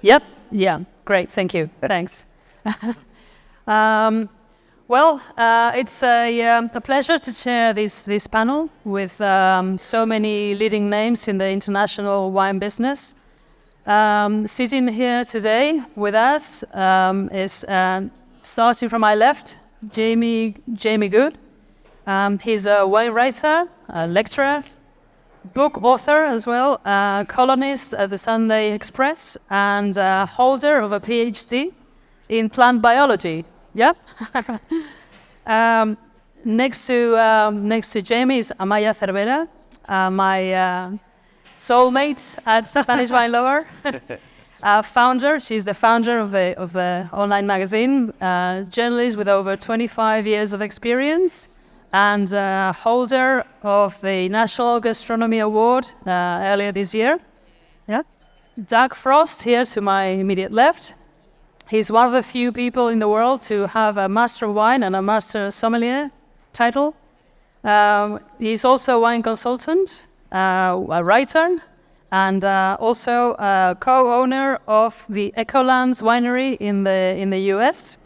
Yep. Yeah. Great. Thank you. Thanks. It's a pleasure to chair this panel with so many leading names in the international wine business. Sitting here today with us is starting from my left, Jamie Good. He's a wine writer, a lecturer, book author as well, columnist at the Sunday Express, and holder of a PhD in plant biology. Yep. Next to Jamie is Amaya Cervera, my soulmate at Spanish Wine Lover. Founder. She's the founder of the online magazine, journalist with over 25 years of experience, and holder of the National Gastronomy Award earlier this year. Yeah. Doug Frost, here to my immediate left. He's one of the few people in the world to have a Master of Wine and a Master Sommelier title. He's also a wine consultant, a writer, and also a co-owner of the Ecolands winery in the US.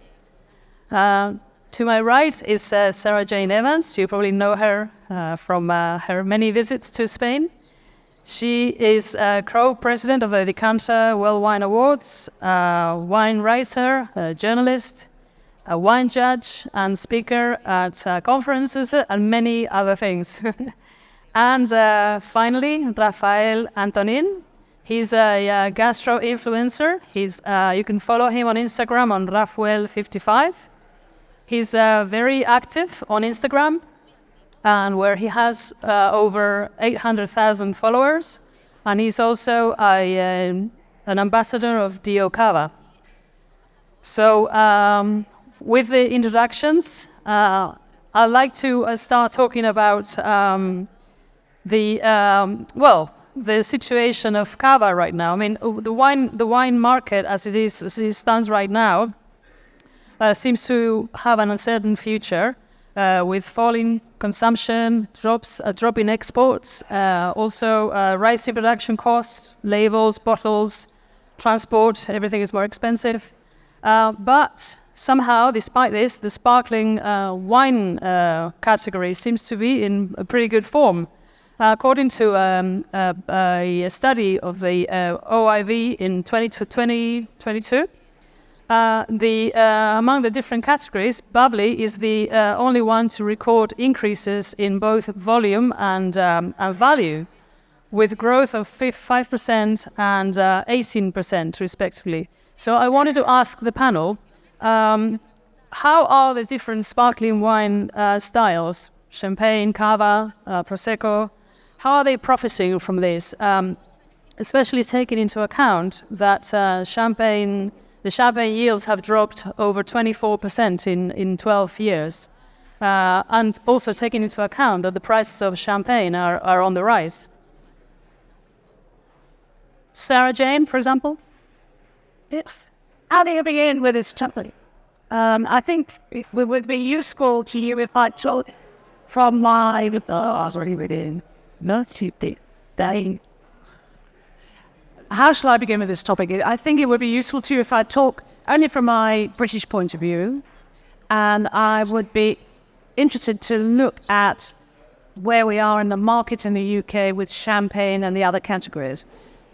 To my right is Sarah Jane Evans. You probably know her from her many visits to Spain. She is co-president of the Decanter World Wine Awards, wine writer, a journalist, a wine judge, and speaker at conferences and many other things. And finally, Rafael Antonin. He's a gastro influencer. You can follow him on Instagram on Rafael55. He's very active on Instagram, and where he has over 800,000 followers, and he's also an ambassador of Cava. So with the introductions, I'd like to start talking about the situation of Cava right now. I mean, the wine market as it stands right now seems to have an uncertain future. With falling consumption, a drop in exports, also rising production costs, labels, bottles, transport, everything is more expensive. But somehow, despite this, the sparkling wine category seems to be in a pretty good form. According to a study of the OIV in 2022, among the different categories, bubbly is the only one to record increases in both volume and value, with growth of 5% and 18% respectively. So I wanted to ask the panel, how are the different sparkling wine styles, champagne, cava, prosecco, how are they profiting from this? Especially taking into account that the champagne yields have dropped over 24% in 12 years. And also taking into account that the prices of champagne are on the rise. Sarah Jane, for example? Yes. How do you begin with this topic? I think it would be useful to you if I told from my... How shall I begin with this topic? I think it would be useful to you if I talk only from my British point of view, and I would be interested to look at where we are in the market in the UK with champagne and the other categories.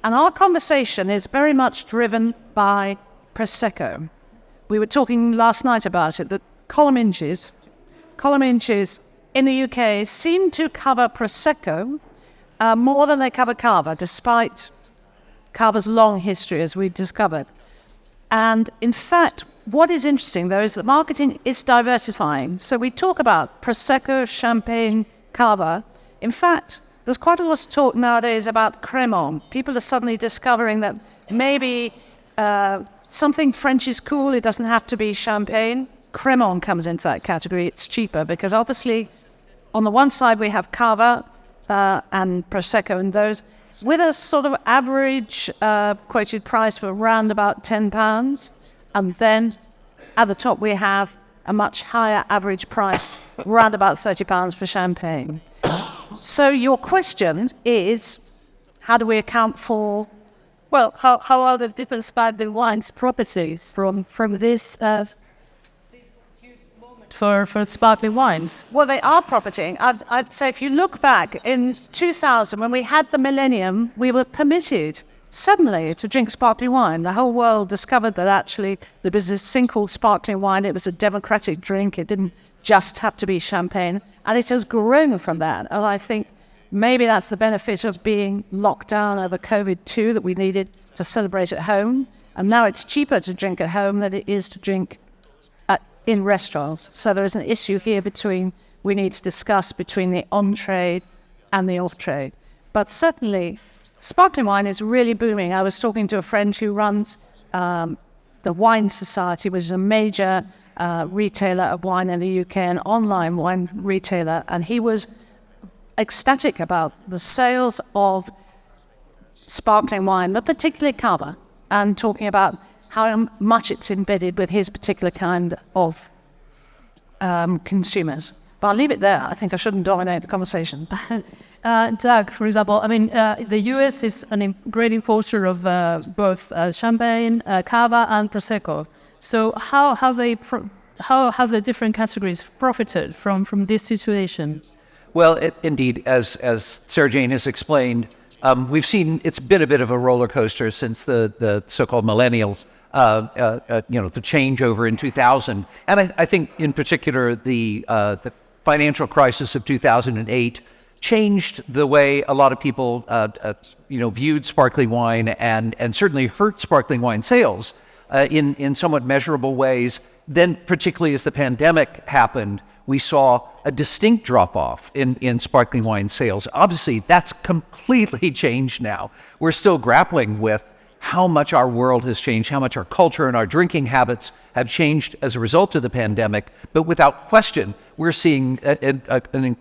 And our conversation is very much driven by Prosecco. We were talking last night about it, that column inches in the UK seem to cover Prosecco more than they cover Cava, despite Cava's long history, as we've discovered. And in fact, what is interesting, though, is that marketing is diversifying. So we talk about Prosecco, Champagne, Cava. In fact, there's quite a lot of talk nowadays about Crémant. People are suddenly discovering that maybe something French is cool, it doesn't have to be Champagne. Crémant comes into that category. It's cheaper because obviously on the one side we have Cava and Prosecco and those, with a sort of average quoted price for around about £10. And then at the top we have a much higher average price, around about £30 for champagne. So your question is, how do we account for Well, how are the different sparkling wines properties from this for sparkling wines? Well, they are profiting. I'd say if you look back in 2000, when we had the millennium, we were permitted suddenly to drink sparkling wine. The whole world discovered that actually there was this thing called sparkling wine. It was a democratic drink. It didn't just have to be champagne. And it has grown from that. And I think maybe that's the benefit of being locked down over COVID too, that we needed to celebrate at home. And now it's cheaper to drink at home than it is to drink in restaurants. So there is an issue here we need to discuss between the on-trade and the off-trade. But certainly, sparkling wine is really booming. I was talking to a friend who runs the Wine Society, which is a major retailer of wine in the UK, an online wine retailer, and he was ecstatic about the sales of sparkling wine, but particularly Cava, and talking about how much it's embedded with his particular kind of consumers. But I'll leave it there. I think I shouldn't dominate the conversation. Doug, for example, I mean, the US is a great importer of both champagne, cava, and prosecco. So how have the different categories profited from this situation? Well, indeed, as Sarah Jane has explained, we've seen it's been a bit of a roller coaster since the so-called millennials. The changeover in 2000, and I think in particular the financial crisis of 2008 changed the way a lot of people viewed sparkling wine and certainly hurt sparkling wine sales in somewhat measurable ways. Then, particularly as the pandemic happened, we saw a distinct drop-off in sparkling wine sales. Obviously, that's completely changed now. We're still grappling with how much our world has changed, how much our culture and our drinking habits have changed as a result of the pandemic. But without question, we're seeing an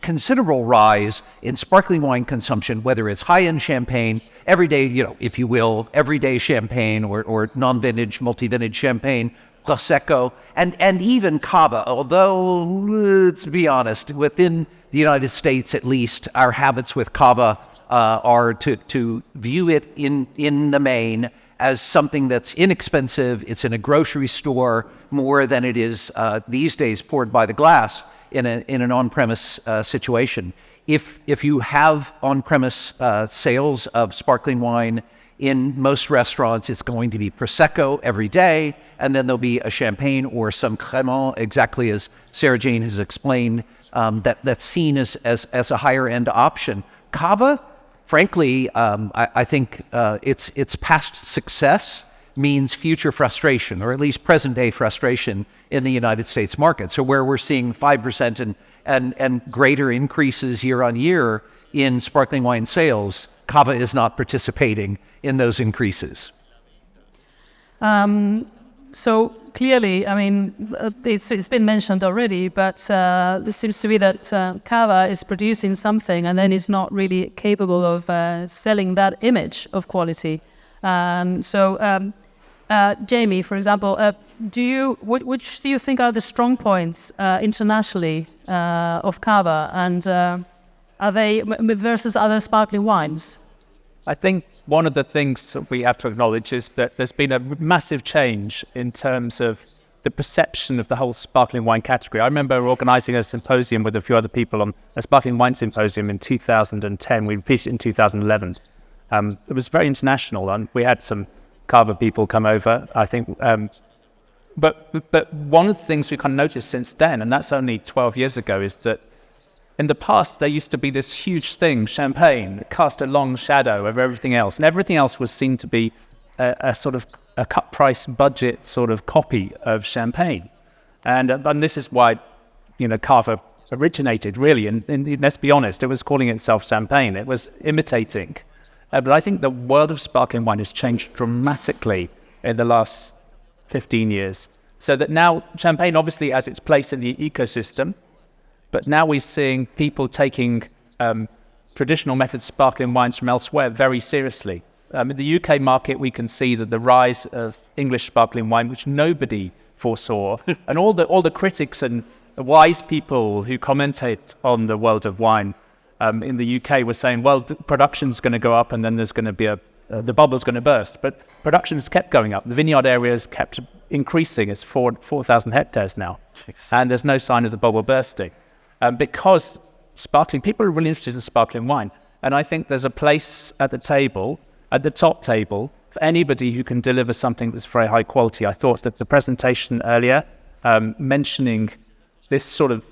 considerable rise in sparkling wine consumption, whether it's high-end champagne, everyday, if you will, everyday champagne or non-vintage, multi-vintage champagne, prosecco, and even cava. Although, let's be honest, within the United States, at least, our habits with cava are to view it in the main as something that's inexpensive. It's in a grocery store more than it is these days poured by the glass in an on-premise situation. If you have on-premise sales of sparkling wine in most restaurants, it's going to be prosecco every day, and then there'll be a champagne or some crémant, exactly as Sarah Jane has explained, that's seen as a higher end option. Cava, frankly, I think its past success means future frustration, or at least present day frustration in the United States market. So where we're seeing 5% and greater increases year on year in sparkling wine sales, Cava is not participating in those increases. So clearly, I mean, it's been mentioned already, but this seems to be that Cava is producing something and then is not really capable of selling that image of quality. Jamie, for example, which do you think are the strong points internationally of Cava, and are they versus other sparkling wines? I think one of the things that we have to acknowledge is that there's been a massive change in terms of the perception of the whole sparkling wine category. I remember organising a symposium with a few other people on a sparkling wine symposium in 2010. We repeated it in 2011. It was very international, and we had some Cava people come over, I think. But one of the things we kind of noticed since then, and that's only 12 years ago, is that in the past, there used to be this huge thing, champagne, that cast a long shadow over everything else. And everything else was seen to be a sort of a cut price budget sort of copy of champagne. And this is why, Cava originated, really. And let's be honest, it was calling itself champagne. It was imitating. But I think the world of sparkling wine has changed dramatically in the last 15 years. So that now champagne obviously has its place in the ecosystem, but now we're seeing people taking traditional method sparkling wines from elsewhere very seriously. In the UK market, we can see that the rise of English sparkling wine, which nobody foresaw, and all the critics and the wise people who commentate on the world of wine in the UK were saying, well, the production's going to go up and then there's going to be a the bubble's going to burst. But production's kept going up. The vineyard areas kept increasing. It's 4,000 hectares now. And there's no sign of the bubble bursting. Because people are really interested in sparkling wine. And I think there's a place at the table, at the top table, for anybody who can deliver something that's very high quality. I thought that the presentation earlier, mentioning this sort of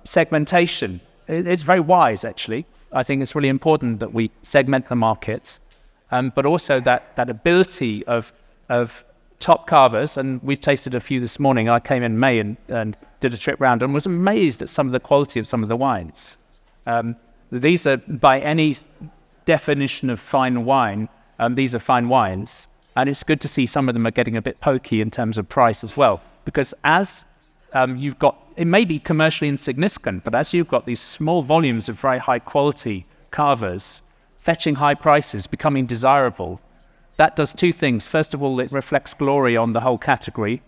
segmentation, it's very wise, actually. I think it's really important that we segment the markets, but also that ability of top carvers, and we've tasted a few this morning. I came in May and did a trip round and was amazed at some of the quality of some of the wines. These are, by any definition of fine wine, these are fine wines, and it's good to see some of them are getting a bit pokey in terms of price as well, because as you've got, it may be commercially insignificant, but as you've got these small volumes of very high quality carvers fetching high prices, becoming desirable, that does two things. First of all, it reflects glory on the whole category.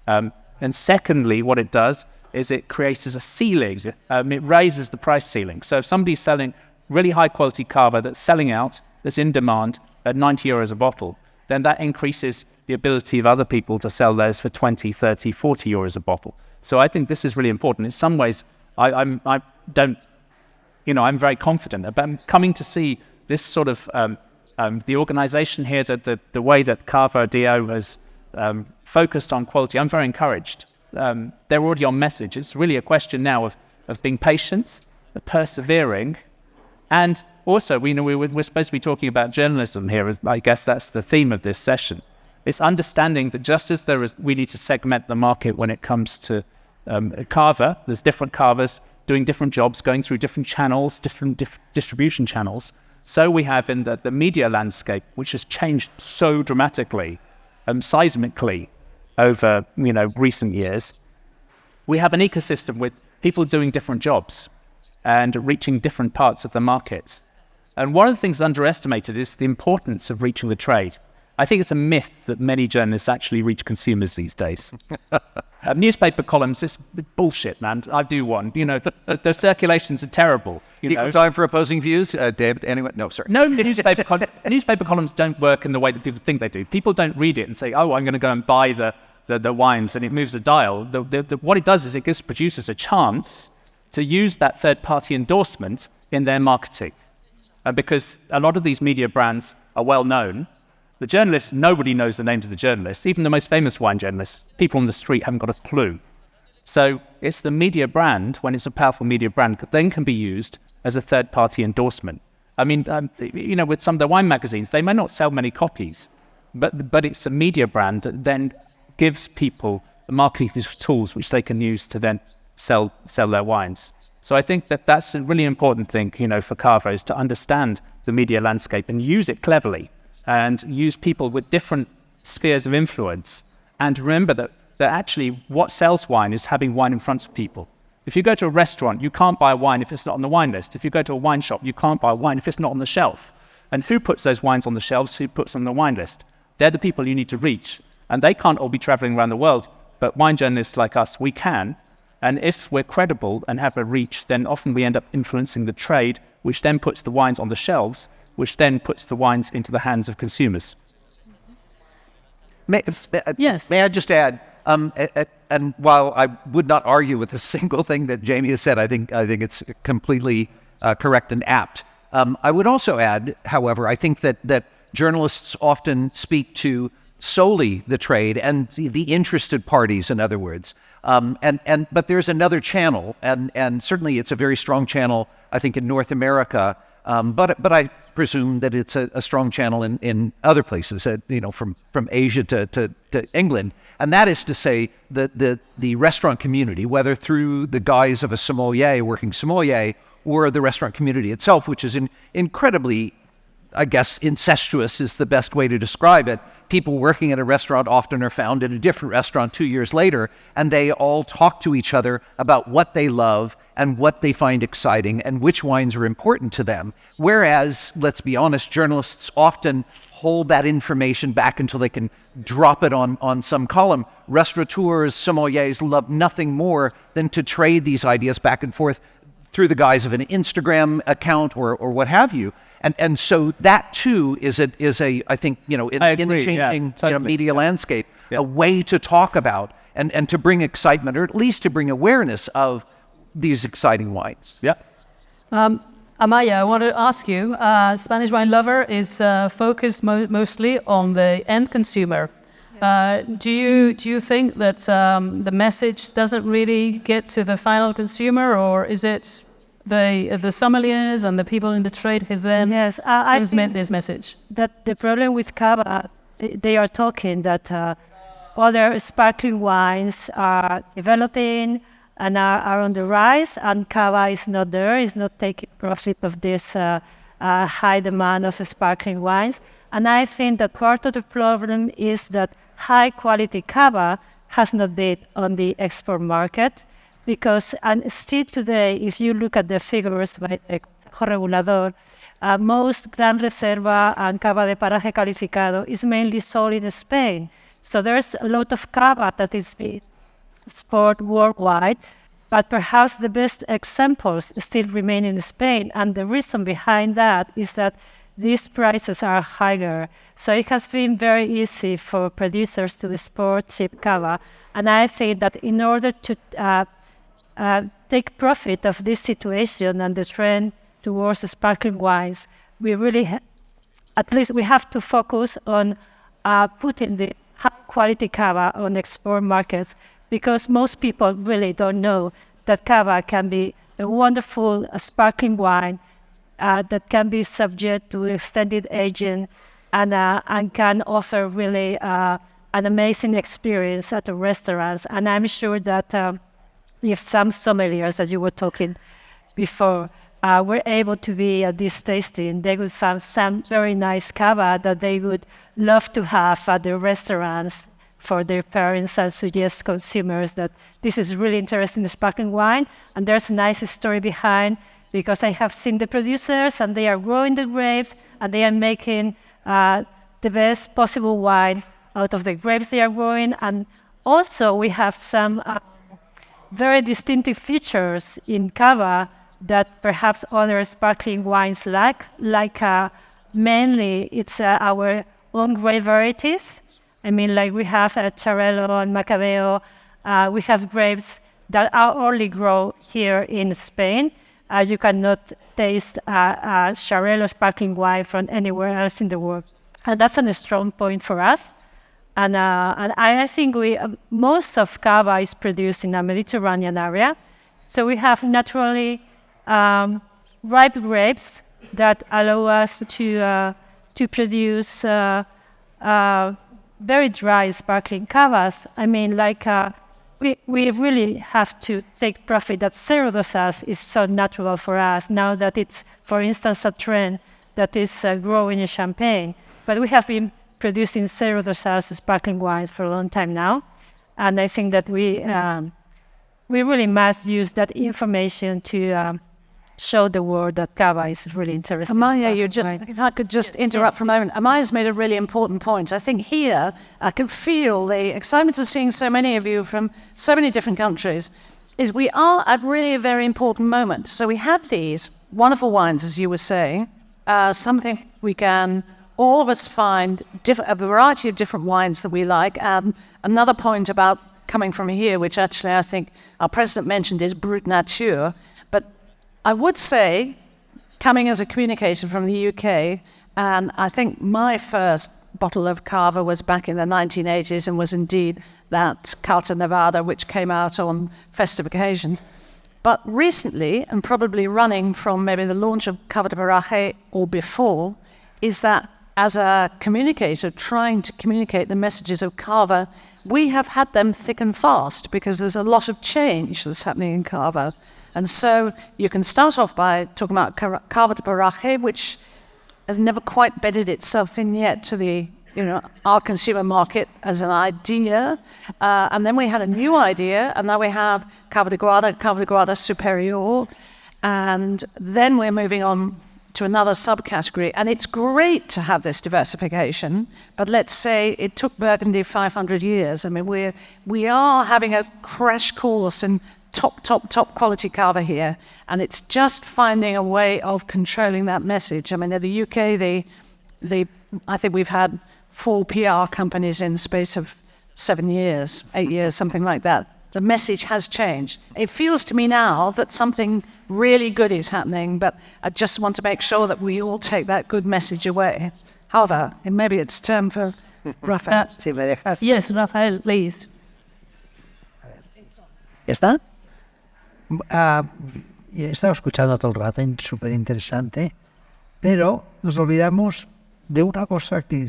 And secondly, what it does is it creates a ceiling. It raises the price ceiling. So if somebody's selling really high quality carver that's selling out, that's in demand at 90 euros a bottle, then that increases the ability of other people to sell theirs for 20, 30, 40 euros a bottle. So I think this is really important. In some ways, I'm very confident about coming to see this sort of the organisation here, the way that Cava DO has focused on quality. I'm very encouraged. They're already on message. It's really a question now of being patient, of persevering, and also we're supposed to be talking about journalism here. I guess that's the theme of this session. It's understanding that just as we need to segment the market when it comes to a carver, there's different carvers doing different jobs, going through different channels, different distribution channels. So we have in the media landscape, which has changed so dramatically, seismically over recent years. We have an ecosystem with people doing different jobs and reaching different parts of the market. And one of the things underestimated is the importance of reaching the trade. I think it's a myth that many journalists actually reach consumers these days. Newspaper columns, this bullshit, man. I do one. The circulations are terrible. Equal time for opposing views, David. Anyway, no, sorry. No, newspaper columns don't work in the way that people think they do. People don't read it and say, "Oh, I'm going to go and buy the wines," and it moves the dial. What it does is it gives producers a chance to use that third-party endorsement in their marketing, because a lot of these media brands are well known. The journalists, nobody knows the names of the journalists. Even the most famous wine journalists, people on the street haven't got a clue. So it's the media brand, when it's a powerful media brand, that then can be used as a third-party endorsement. I mean, with some of the wine magazines, they may not sell many copies, but it's a media brand that then gives people the marketing tools which they can use to then sell their wines. So I think that's a really important thing, for Cava, is to understand the media landscape and use it cleverly, and use people with different spheres of influence. And remember that actually what sells wine is having wine in front of people. If you go to a restaurant, you can't buy wine if it's not on the wine list. If you go to a wine shop, you can't buy wine if it's not on the shelf. And who puts those wines on the shelves? Who puts them on the wine list? They're the people you need to reach. And they can't all be traveling around the world, but wine journalists like us, we can. And if we're credible and have a reach, then often we end up influencing the trade, which then puts the wines on the shelves, which then puts the wines into the hands of consumers. Yes. May I just add, and while I would not argue with a single thing that Jamie has said, I think it's completely correct and apt. I would also add, however, I think that journalists often speak to solely the trade and the interested parties, in other words. But there's another channel, and certainly it's a very strong channel, I think, in North America. But I presume that it's a strong channel in other places, from Asia to England. And that is to say the restaurant community, whether through the guise of a sommelier, working sommelier, or the restaurant community itself, which is incredibly, I guess, incestuous is the best way to describe it. People working at a restaurant often are found in a different restaurant 2 years later, and they all talk to each other about what they love and what they find exciting and which wines are important to them. Whereas, let's be honest, journalists often hold that information back until they can drop it on some column. Restaurateurs, sommeliers love nothing more than to trade these ideas back and forth through the guise of an Instagram account or what have you. And so that too is a I think, in I the agree, yeah, changing totally, media landscape, Yeah. a way to talk about and to bring excitement, or at least to bring awareness of these exciting wines. Yeah. Amaya, I want to ask you, Spanish Wine Lover is focused mostly on the end consumer. Do you think that the message doesn't really get to the final consumer, or is it the sommeliers and the people in the trade who then Yes, I transmit think this message? that the problem with Cava, they are talking that other sparkling wines are developing and are on the rise, and Cava is not there, is not taking profit of this high demand of sparkling wines. And I think that part of the problem is that high quality Cava has not been on the export market, because and still today, if you look at the figures by the Consejo Regulador, most Gran Reserva and Cava de Paraje Calificado is mainly sold in Spain. So there's a lot of Cava that is being exported worldwide, but perhaps the best examples still remain in Spain. And the reason behind that is that these prices are higher. So it has been very easy for producers to export cheap Cava. And I think that in order to take profit of this situation and the trend towards sparkling wines, we really, at least we have to focus on putting the high quality Cava on export markets, because most people really don't know that Cava can be a wonderful sparkling wine that can be subject to extended aging and can offer really an amazing experience at the restaurants. And I'm sure that if some sommeliers that you were talking before were able to be at this tasting, they would find some very nice Cava that they would love to have at the restaurants for their parents, and suggest consumers that this is really interesting sparkling wine. And there's a nice story behind, because I have seen the producers and they are growing the grapes and they are making the best possible wine out of the grapes they are growing. And also we have some very distinctive features in Cava that perhaps other sparkling wines lack, like mainly it's our own grape varieties. I mean, like we have Charello and Macabeo. We have grapes that are only grown here in Spain. You cannot taste a Charello sparkling wine from anywhere else in the world. And that's a strong point for us. And I think most of Cava is produced in a Mediterranean area. So we have naturally ripe grapes that allow us to produce very dry sparkling Cavas. I mean, like we really have to take profit that zero dosage is so natural for us now that it's, for instance, a trend that is growing in Champagne. But we have been producing zero dosage sparkling wines for a long time now, and I think that we really must use that information to show the world that Cava is really interesting. Amaya, if I could just interrupt for a moment. Amaya's made a really important point. I think here I can feel the excitement of seeing so many of you from so many different countries. Is we are at really a very important moment. So we have these wonderful wines, as you were saying, something we can all of us find a variety of different wines that we like. Another point about coming from here, which actually I think our president mentioned, is Brut Nature. But I would say, coming as a communicator from the UK, and I think my first bottle of Cava was back in the 1980s and was indeed that Carta Nevada, which came out on festive occasions. But recently, and probably running from maybe the launch of Cava de Paraje or before, is that as a communicator trying to communicate the messages of Cava, we have had them thick and fast because there's a lot of change that's happening in Cava. And so you can start off by talking about Cava de Paraje, which has never quite bedded itself in yet to the, our consumer market as an idea. And then we had a new idea, and now we have Cava de Guarda Superior. And then we're moving on to another subcategory. And it's great to have this diversification, but let's say it took Burgundy 500 years. I mean, we are having a crash course in top quality cava here, and it's just finding a way of controlling that message. I mean, in the UK, I think we've had 4 PR companies in the space of 7 years, 8 years, something like that. The message has changed. It feels to me now that something really good is happening, but I just want to make sure that we all take that good message away. However, and maybe it's turn for Rafael. Si me dejas. Yes, Rafael, please. ¿Ya está? He estado escuchando todo el rato, súper interesante, pero nos olvidamos de una cosa que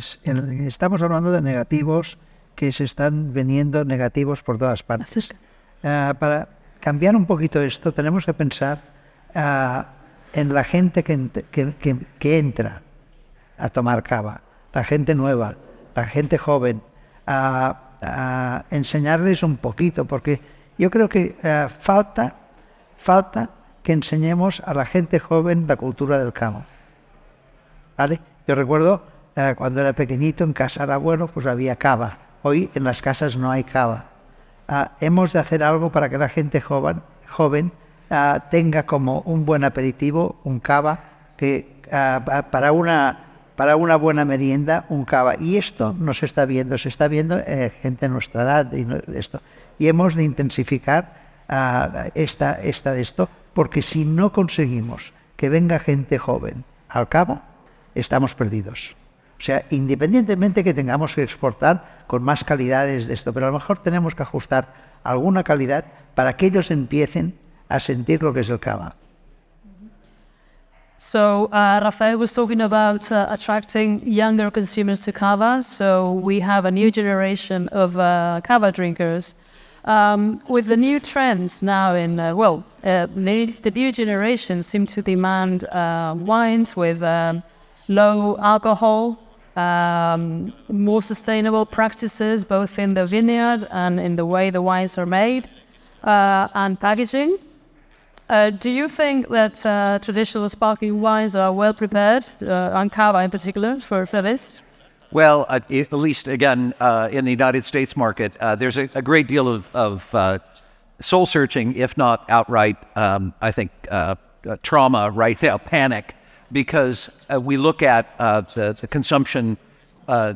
estamos hablando de negativos que se están viniendo negativos por todas partes. Para cambiar un poquito esto, tenemos que pensar en la gente que entra a tomar cava, la gente nueva, la gente joven, a enseñarles un poquito, porque yo creo que falta que enseñemos a la gente joven la cultura del cava. ¿Vale? Yo recuerdo cuando era pequeñito en casa del abuelo, pues había cava. Hoy en las casas no hay cava. Hemos de hacer algo para que la gente joven tenga como un buen aperitivo, un cava, que para una buena merienda, un cava. Y esto no se está viendo gente de nuestra edad y hemos de intensificar esto, porque si no conseguimos que venga gente joven al cava, estamos perdidos. O sea, independientemente que tengamos que exportar con más calidades de esto, pero a lo mejor tenemos que ajustar alguna calidad para que ellos empiecen a sentir lo que es el cava. So Rafael was talking about attracting younger consumers to cava. So we have a new generation of cava drinkers. With the new trends now the new generation seem to demand wines with low alcohol, more sustainable practices, both in the vineyard and in the way the wines are made, and packaging. Do you think that traditional sparkling wines are well prepared, on cava in particular, for this? Well, at least, again, in the United States market, there's a great deal of soul-searching, if not outright, I think, trauma right now, panic, because we look at the consumption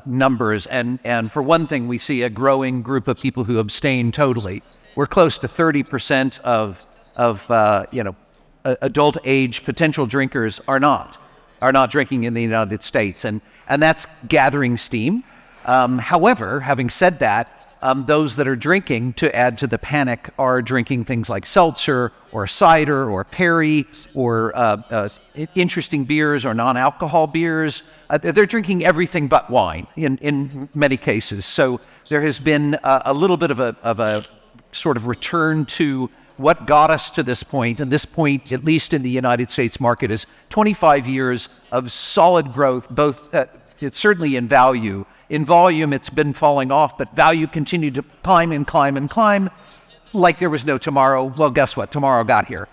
numbers, and for one thing, we see a growing group of people who abstain totally. We're close to 30% of adult age potential drinkers are not drinking in the United States, and that's gathering steam. However, having said that, those that are drinking, to add to the panic, are drinking things like seltzer or cider or perry or interesting beers or non-alcohol beers. They're drinking everything but wine in many cases. So there has been a little bit of a sort of return to what got us to this point, and this point, at least in the United States market, is 25 years of solid growth, both it's certainly in value. In volume, it's been falling off, but value continued to climb and climb and climb like there was no tomorrow. Well, guess what? Tomorrow got here.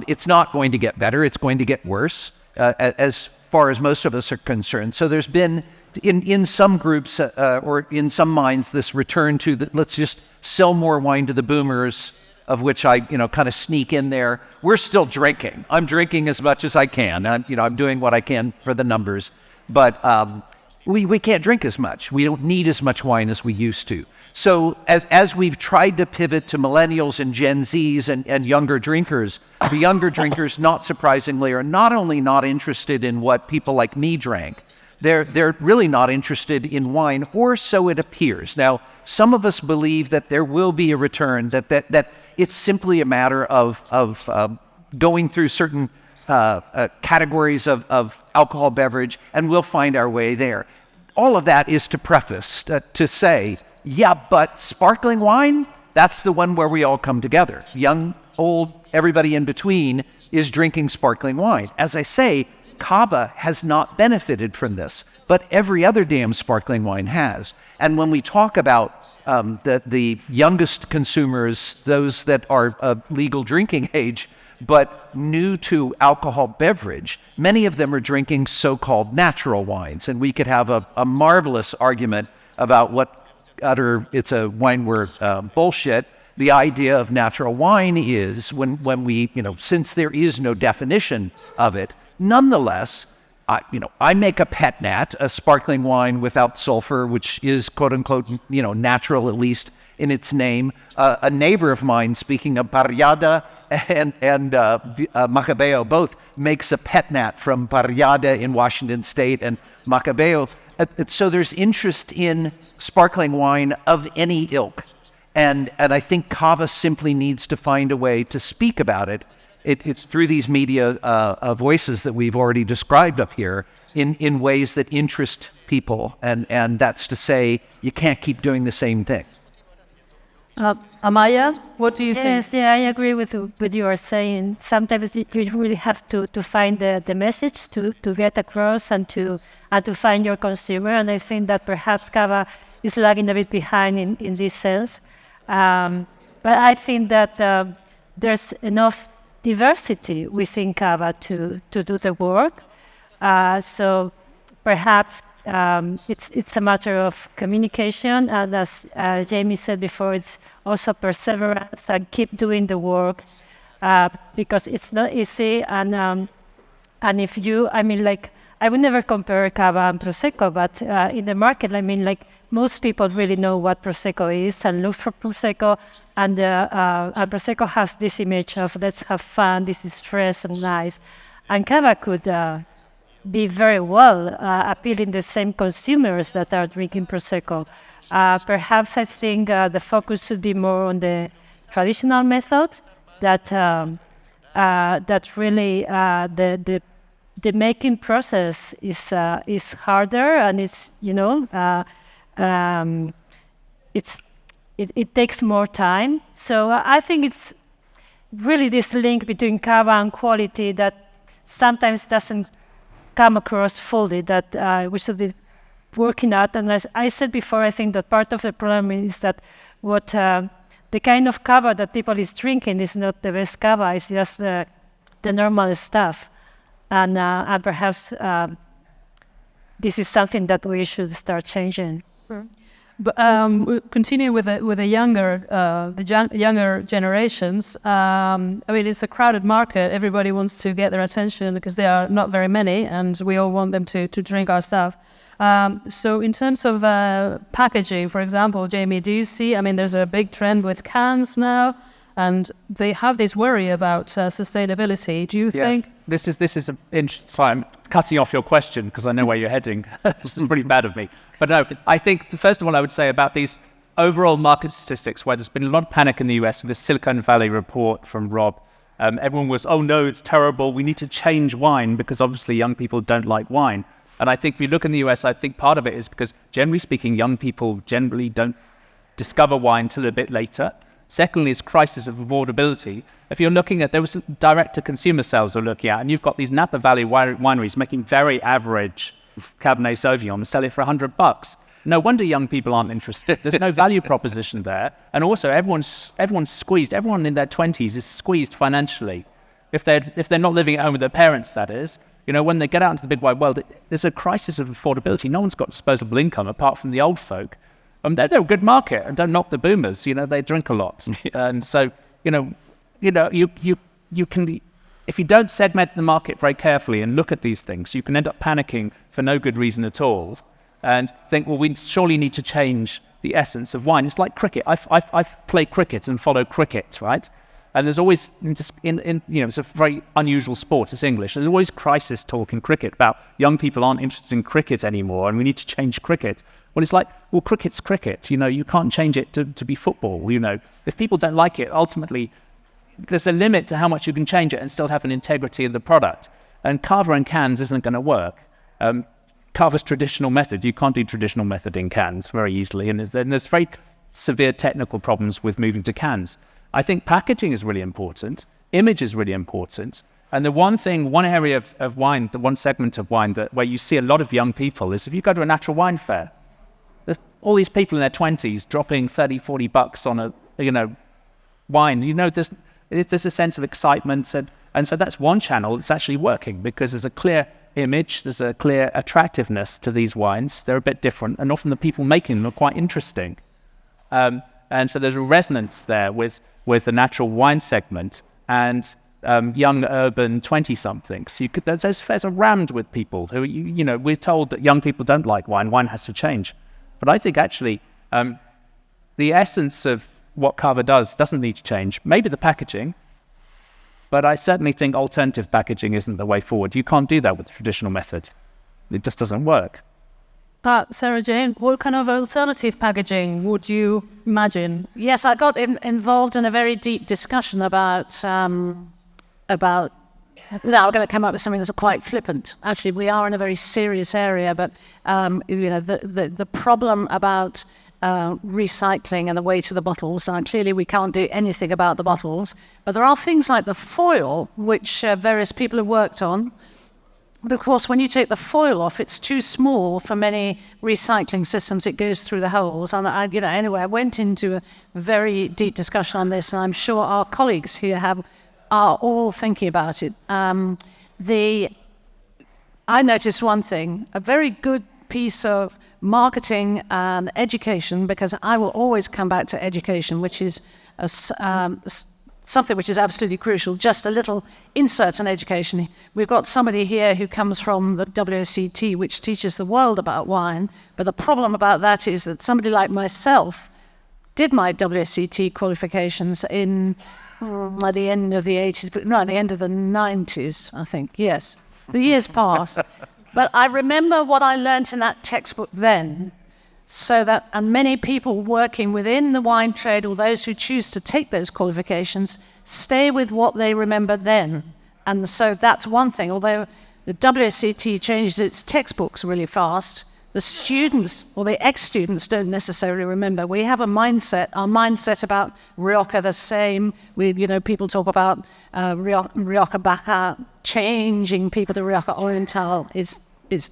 It's not going to get better. It's going to get worse, as far as most of us are concerned. So there's been, in some groups or in some minds, this return to let's just sell more wine to the boomers, of which I, kind of sneak in there. We're still drinking. I'm drinking as much as I can. I'm doing what I can for the numbers, but we can't drink as much. We don't need as much wine as we used to. So as we've tried to pivot to millennials and Gen Zs and younger drinkers, the younger drinkers, not surprisingly, are not only not interested in what people like me drank, they're really not interested in wine, or so it appears. Now, some of us believe that there will be a return, that it's simply a matter of going through certain categories of alcohol beverage, and we'll find our way there. All of that is to preface, to say, yeah, but sparkling wine, that's the one where we all come together. Young, old, everybody in between is drinking sparkling wine. As I say, Cava has not benefited from this, but every other damn sparkling wine has. And when we talk about the youngest consumers, those that are of legal drinking age, but new to alcohol beverage, many of them are drinking so-called natural wines. And we could have a marvelous argument about it's a wine word bullshit, the idea of natural wine is when we, since there is no definition of it, nonetheless, I make a pet nat, a sparkling wine without sulfur, which is quote unquote, natural, at least in its name. A neighbor of mine, speaking of Parrillada and Macabeo, both makes a pet nat from Parrillada in Washington State and Macabeo. So there's interest in sparkling wine of any ilk. And I think Cava simply needs to find a way to speak about it. It's through these media voices that we've already described up here in ways that interest people. And that's to say, you can't keep doing the same thing. Amaya, what do you think? Yes, yeah, I agree with what you are saying. Sometimes you really have to find the message to get across and to find your consumer. And I think that perhaps Cava is lagging a bit behind in this sense. But I think that there's enough diversity within Cava to do the work. So perhaps it's a matter of communication, and as Jamie said before, it's also perseverance and keep doing the work because it's not easy. And if you, I would never compare Cava and Prosecco, but in the market, most people really know what Prosecco is and look for Prosecco, and Prosecco has this image of let's have fun, this is fresh and nice, and Cava could be very well appealing the same consumers that are drinking Prosecco. Perhaps I think the focus should be more on the traditional method that really the making process is harder, and it's it takes more time. So I think it's really this link between Cava and quality that sometimes doesn't come across fully, that we should be working at. And as I said before, I think that part of the problem is that what the kind of Cava that people is drinking is not the best Cava, it's just the normal stuff. And perhaps this is something that we should start changing. But we'll continue with the younger generations. It's a crowded market. Everybody wants to get their attention because there are not very many, and we all want them to drink our stuff. So in terms of packaging, for example, Jamie, do you see? There's a big trend with cans now, and they have this worry about sustainability. Do you think? This is sorry, I'm cutting off your question because I know where you're heading. This is pretty bad of me. But no, I think, first of all, I would say about these overall market statistics where there's been a lot of panic in the US with the Silicon Valley report from Rob. Everyone was, oh no, it's terrible. We need to change wine because obviously young people don't like wine. And I think if you look in the US, I think part of it is because generally speaking, young people generally don't discover wine till a bit later. Secondly, is crisis of affordability. If you're looking at, there was direct-to-consumer sales we're looking at, and you've got these Napa Valley wineries making very average Cabernet Sauvignon and sell it for $100. No wonder young people aren't interested. There's no value proposition there. And also, everyone's squeezed. Everyone in their 20s is squeezed financially. If they're not living at home with their parents, that is. When they get out into the big wide world, there's a crisis of affordability. No one's got disposable income apart from the old folk. They're a good market, and don't knock the boomers. They drink a lot, and so you can, if you don't segment the market very carefully and look at these things, you can end up panicking for no good reason at all, and think, well, we surely need to change the essence of wine. It's like cricket. I've played cricket and followed cricket, right? And there's always it's a very unusual sport. It's English. There's always crisis talk in cricket about young people aren't interested in cricket anymore, and we need to change cricket. Well, it's like, well, cricket's cricket. You can't change it to be football. If people don't like it, ultimately, there's a limit to how much you can change it and still have an integrity of the product. And Cava in cans isn't going to work. Cava's traditional method, you can't do traditional method in cans very easily. And there's very severe technical problems with moving to cans. I think packaging is really important. Image is really important. And the one area of wine, the one segment of wine where you see a lot of young people is if you go to a natural wine fair, there's all these people in their 20s dropping $30, $40 on a, wine. There's a sense of excitement. And so that's one channel that's actually working because there's a clear image, there's a clear attractiveness to these wines. They're a bit different. And often the people making them are quite interesting. And so there's a resonance there with the natural wine segment and young urban 20-somethings. Those fairs are rammed with people who, we're told that young people don't like wine. Wine has to change. But I think actually the essence of what Cava doesn't need to change. Maybe the packaging, but I certainly think alternative packaging isn't the way forward. You can't do that with the traditional method. It just doesn't work. But Sarah Jane, what kind of alternative packaging would you imagine? Yes, I got involved in a very deep discussion about. Now we're going to come up with something that's quite flippant. Actually, we are in a very serious area, but the problem about recycling and the way to the bottles. Clearly, we can't do anything about the bottles, but there are things like the foil, which various people have worked on. But of course, when you take the foil off, it's too small for many recycling systems. It goes through the holes. And anyway, I went into a very deep discussion on this, and I'm sure our colleagues here are all thinking about it. I noticed one thing: a very good piece of marketing and education, because I will always come back to education, which is something which is absolutely crucial. Just a little insert on education. We've got somebody here who comes from the WSET, which teaches the world about wine, but the problem about that is that somebody like myself did my WSET qualifications at the end of the 80s, but no, at the end of the 90s, I think, yes. The years passed. But I remember what I learned in that textbook then, and many people working within the wine trade, or those who choose to take those qualifications, stay with what they remember then. And so that's one thing. Although the WSET changes its textbooks really fast, the students, or the ex-students, don't necessarily remember. We have our mindset about Rioja the same. People talk about Rioja Baja changing people to Rioja Oriental is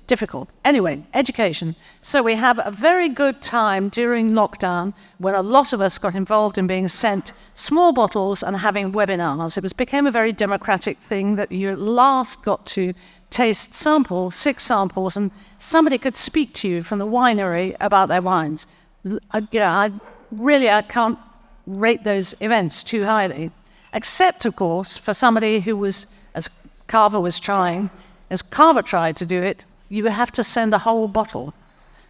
difficult. Anyway, education. So we have a very good time during lockdown when a lot of us got involved in being sent small bottles and having webinars. It became a very democratic thing that you at last got to taste 6 samples, and somebody could speak to you from the winery about their wines. I can't rate those events too highly, except, of course, for somebody who was, as Cava tried to do it, you have to send a whole bottle.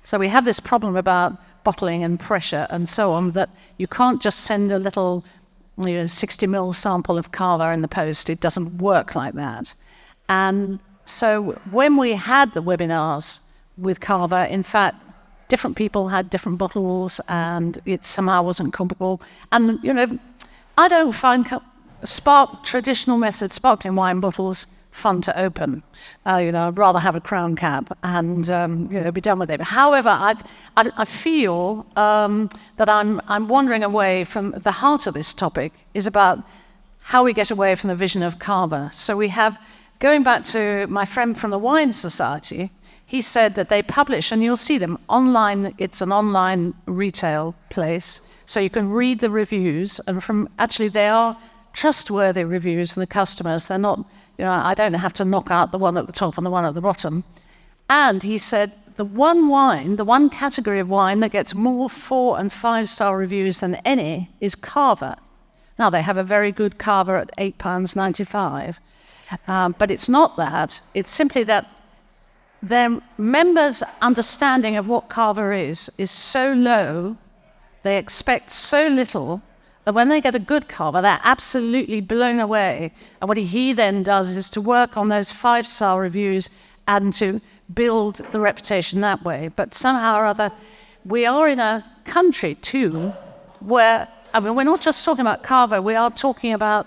So we have this problem about bottling and pressure and so on, that you can't just send a little 60 ml sample of Cava in the post. It doesn't work like that. And so when we had the webinars with Cava, in fact, different people had different bottles, and it somehow wasn't comparable. And, I don't find traditional method sparkling wine bottles fun to open. I'd rather have a crown cap and be done with it. However, I feel that I'm wandering away from the heart of this topic, is about how we get away from the vision of Cava. So we have, going back to my friend from the Wine Society, he said that they publish, and you'll see them online. It's an online retail place, so you can read the reviews, and they are trustworthy reviews from the customers. They're not, I don't have to knock out the one at the top and the one at the bottom. And he said the one category of wine that gets more 4- and 5-star reviews than any is Cava. Now, they have a very good Cava at £8.95, but it's not that. It's simply that their members' understanding of what Cava is so low, they expect so little, that when they get a good Cava, they're absolutely blown away. And what he then does is to work on those 5-star reviews and to build the reputation that way. But somehow or other, we are in a country too where, we're not just talking about Cava, we are talking about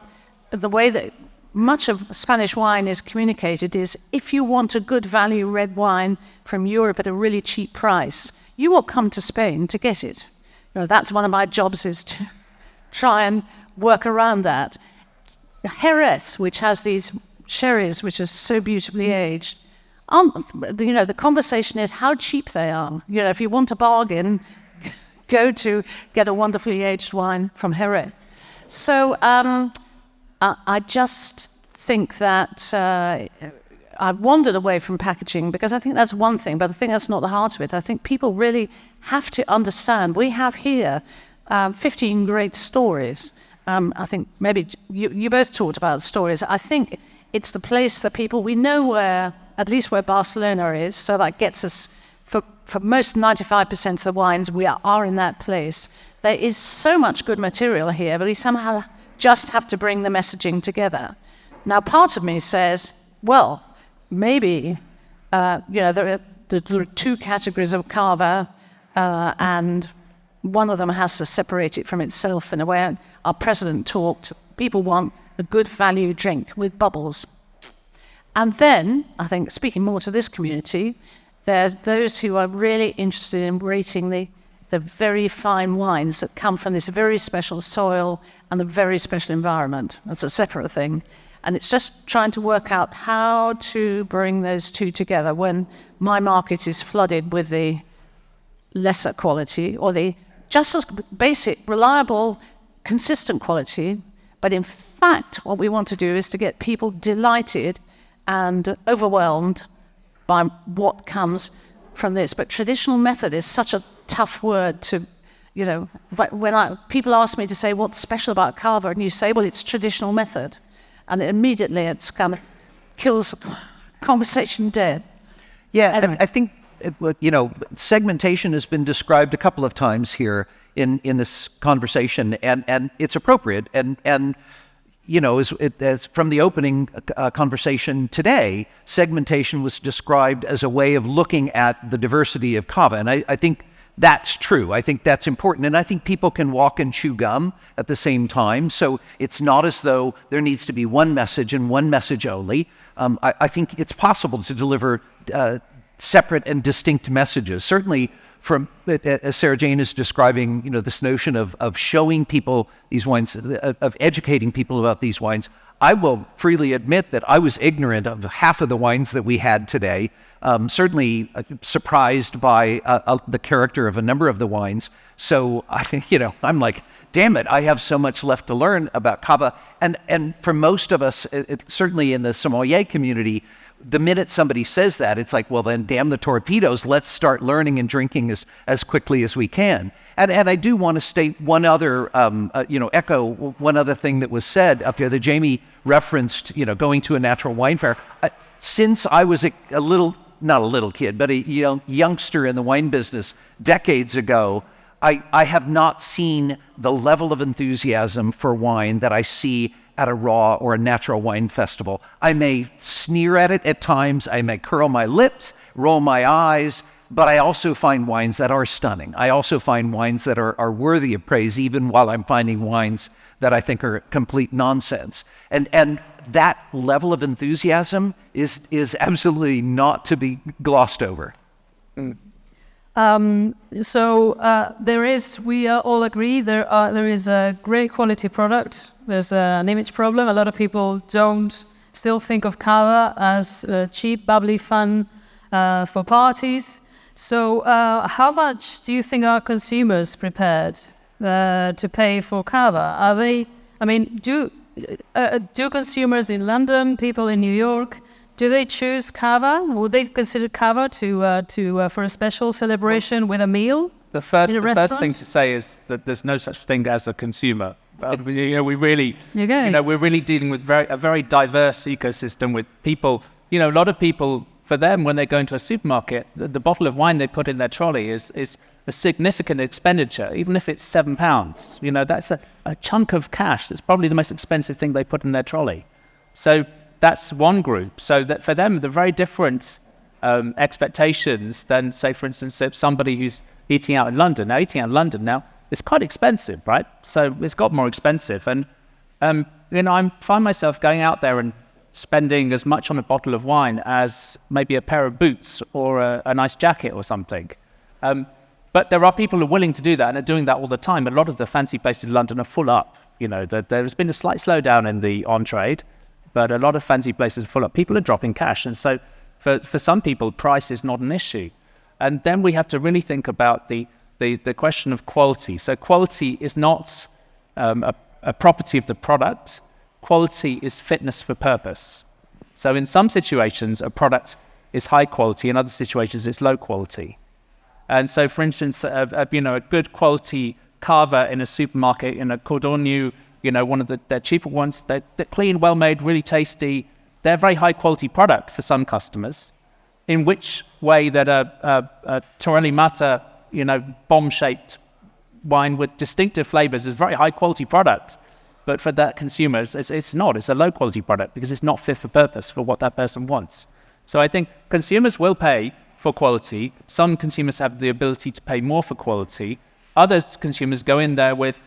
the way that much of Spanish wine is communicated is, if you want a good value red wine from Europe at a really cheap price, you will come to Spain to get it. That's one of my jobs, is to try and work around that. Jerez, which has these sherries which are so beautifully aged, the conversation is how cheap they are. If you want a bargain, go to get a wonderfully aged wine from Jerez. So I just think that I've wandered away from packaging, because I think that's one thing, but I think that's not the heart of it. I think people really have to understand. We have here 15 great stories. I think maybe you both talked about stories. I think it's the place that people, we know where, at least where Barcelona is, so that gets us, for most 95% of the wines, we are in that place. There is so much good material here, but we somehow just have to bring the messaging together. Now, part of me says, well, maybe, there are two categories of cava, and one of them has to separate it from itself in a way. Our president talked, people want a good value drink with bubbles. And then, I think, speaking more to this community, there's those who are really interested in rating the very fine wines that come from this very special soil and the very special environment. That's a separate thing. And it's just trying to work out how to bring those two together when my market is flooded with the lesser quality or the just as basic, reliable, consistent quality. But in fact, what we want to do is to get people delighted and overwhelmed by what comes from this. But traditional method is such a tough word to, when people ask me to say what's special about cava, and you say, well, it's traditional method. And immediately it's kind of kills conversation dead. Yeah, Anyway. I think, segmentation has been described a couple of times here in this conversation, and it's appropriate. And as from the opening conversation today, segmentation was described as a way of looking at the diversity of cava. And I think that's true. I think that's important. And I think people can walk and chew gum at the same time. So it's not as though there needs to be one message and one message only. I think it's possible to deliver separate and distinct messages. Certainly, from as Sarah Jane is describing, this notion of showing people these wines, of educating people about these wines. I will freely admit that I was ignorant of half of the wines that we had today. Certainly surprised by the character of a number of the wines. So I think, I'm like, damn it, I have so much left to learn about cava. And for most of us, certainly in the sommelier community, the minute somebody says that, it's like, well, then damn the torpedoes. Let's start learning and drinking as quickly as we can. And I do want to state one other, echo one other thing that was said up here that Jamie referenced, going to a natural wine fair. Since I was not a little kid, but a youngster in the wine business decades ago, I have not seen the level of enthusiasm for wine that I see at a raw or a natural wine festival. I may sneer at it at times, I may curl my lips, roll my eyes, but I also find wines that are stunning. I also find wines that are worthy of praise, even while I'm finding wines that I think are complete nonsense. And that level of enthusiasm is absolutely not to be glossed over. We all agree there is a great quality product. There's an image problem. A lot of people still think of cava as cheap, bubbly fun for parties. So how much do you think are consumers prepared to pay for cava? Do consumers in London, people in New York, do they choose cava? Would they consider cava for a special celebration with a meal? The first restaurant? thing to say is that there's no such thing as a consumer. We're really dealing with a very diverse ecosystem with people. A lot of people, for them, when they go into a supermarket, the bottle of wine they put in their trolley is a significant expenditure, even if it's £7. That's a chunk of cash. That's probably the most expensive thing they put in their trolley. So that's one group. So that for them, they're very different expectations than, say, for instance, if somebody who's eating out in London. Now, eating out in London now, it's quite expensive, right? So it's got more expensive. And, I find myself going out there and spending as much on a bottle of wine as maybe a pair of boots or a nice jacket or something. But there are people who are willing to do that and are doing that all the time. A lot of the fancy places in London are full up. There's been a slight slowdown in the on-trade, but a lot of fancy places are full up. People are dropping cash. And so for some people, price is not an issue. And then we have to really think about the question of quality. So quality is not a property of the product. Quality is fitness for purpose. So in some situations, a product is high quality. In other situations, it's low quality. And so, for instance, a good quality Cava in a supermarket in a Cordon, one of their cheaper ones. They're clean, well-made, really tasty. They're a very high-quality product for some customers. In which way that a Torelli Mata, bomb-shaped wine with distinctive flavors is a very high-quality product. But for that consumer, it's not. It's a low-quality product because it's not fit for purpose for what that person wants. So I think consumers will pay for quality. Some consumers have the ability to pay more for quality. Other consumers go in there with,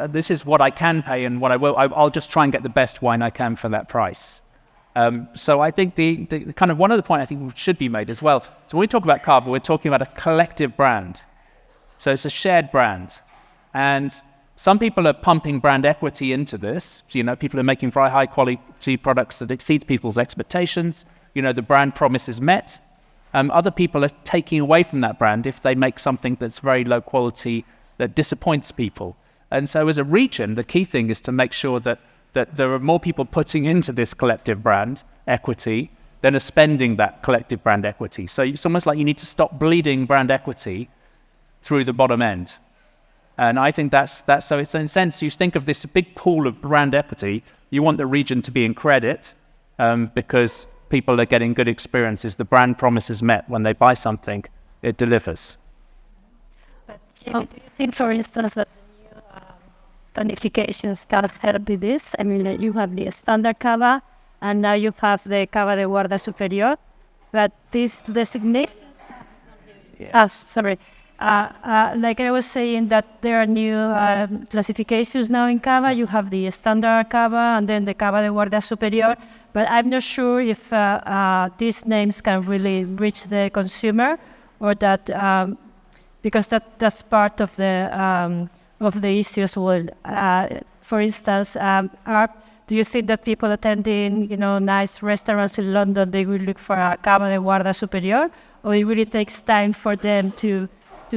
this is what I can pay and what I will. I'll just try and get the best wine I can for that price. So I think the kind of one other point I think should be made as well. So when we talk about Cava, we're talking about a collective brand. So it's a shared brand. And some people are pumping brand equity into this. People are making very high quality products that exceed people's expectations. The brand promise is met. Other people are taking away from that brand if they make something that's very low quality that disappoints people. And so as a region, the key thing is to make sure that there are more people putting into this collective brand equity than are spending that collective brand equity. So it's almost like you need to stop bleeding brand equity through the bottom end. And I think that's so it's in a sense, you think of this big pool of brand equity, you want the region to be in credit because people are getting good experiences. The brand promise is met. When they buy something, it delivers. But do you think, for instance, that the new planifications can help with this? I mean, you have the standard Cava, and now you have the Cava de Guarda Superior, but this designation... like I was saying, that there are new classifications now in Cava. You have the standard Cava and then the Cava de Guarda Superior, but I'm not sure if these names can really reach the consumer, or that because that's part of the issues. For instance, do you think that people attending nice restaurants in London, they will look for a Cava de Guarda Superior, or it really takes time for them to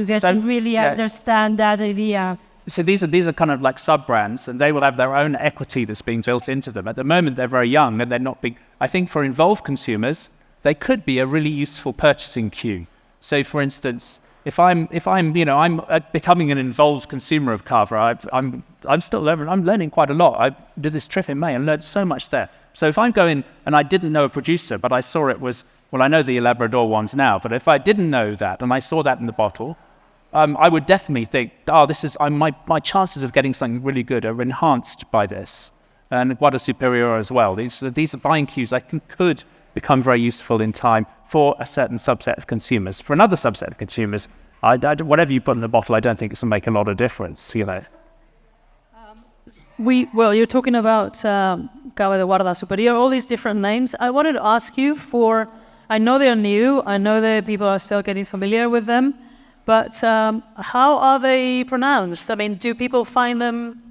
get to really understand that idea? So these are kind of like sub-brands, and they will have their own equity that's being built into them. At the moment, they're very young, and they're not big. I think for involved consumers, they could be a really useful purchasing cue. So, for instance, if I'm becoming an involved consumer of Cava, I'm still learning. I'm learning quite a lot. I did this trip in May and learned so much there. So if I'm going and I didn't know a producer, but I saw it was, well, I know the Labrador ones now, but if I didn't know that and I saw that in the bottle, I would definitely think, this is my chances of getting something really good are enhanced by this, and Guarda Superior as well. These buying cues I think could become very useful in time for a certain subset of consumers. For another subset of consumers, whatever you put in the bottle, I don't think it's going to make a lot of difference. You're talking about Cava de Guarda Superior, all these different names. I wanted to ask you I know they're new, I know that people are still getting familiar with them, but how are they pronounced? I mean, do people find them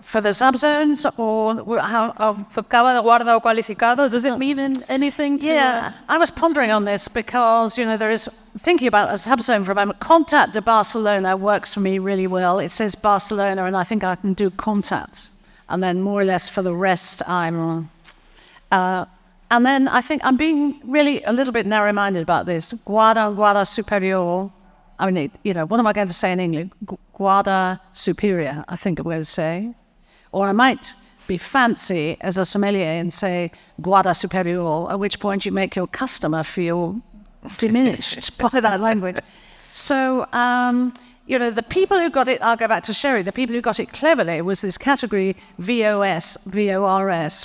for the subzones, or how, for Cava de Guarda o Qualificado? Does it mean anything to... Yeah, I was pondering on this because, there is, thinking about a subzone for a moment, Contact de Barcelona works for me really well. It says Barcelona, and I think I can do Contact. And then more or less for the rest, I'm... and then I think I'm being really a little bit narrow-minded about this. Guarda Superior. I mean, what am I going to say in English? Guarda Superior, I think I'm going to say. Or I might be fancy as a sommelier and say Guarda Superior, at which point you make your customer feel diminished by that language. So, the people who got it, I'll go back to Sherry, the people who got it cleverly was this category VORS,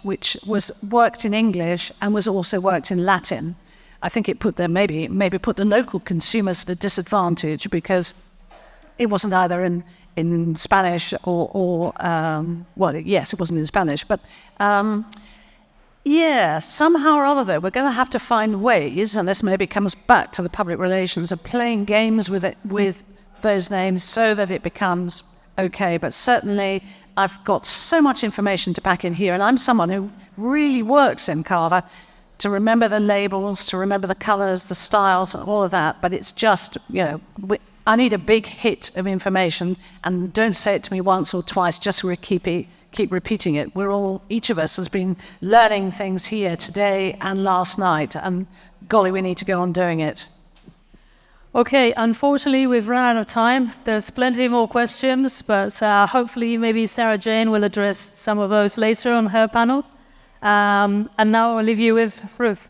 which was worked in English and was also worked in Latin. I think it put them maybe put the local consumers at a disadvantage because it wasn't either in Spanish or yes, it wasn't in Spanish, but somehow or other though, we're going to have to find ways, and this maybe comes back to the public relations, of playing games with those names so that it becomes okay. But certainly I've got so much information to pack in here, and I'm someone who really works in Cava to remember the labels, to remember the colors, the styles, and all of that. But it's just, I need a big hit of information, and don't say it to me once or twice, just keep repeating it. Each of us has been learning things here today and last night, and golly, we need to go on doing it. Okay, unfortunately, we've run out of time. There's plenty more questions, but hopefully maybe Sarah Jane will address some of those later on her panel. And now I'll leave you with Ruth.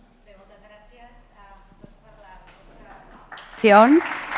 Gracias.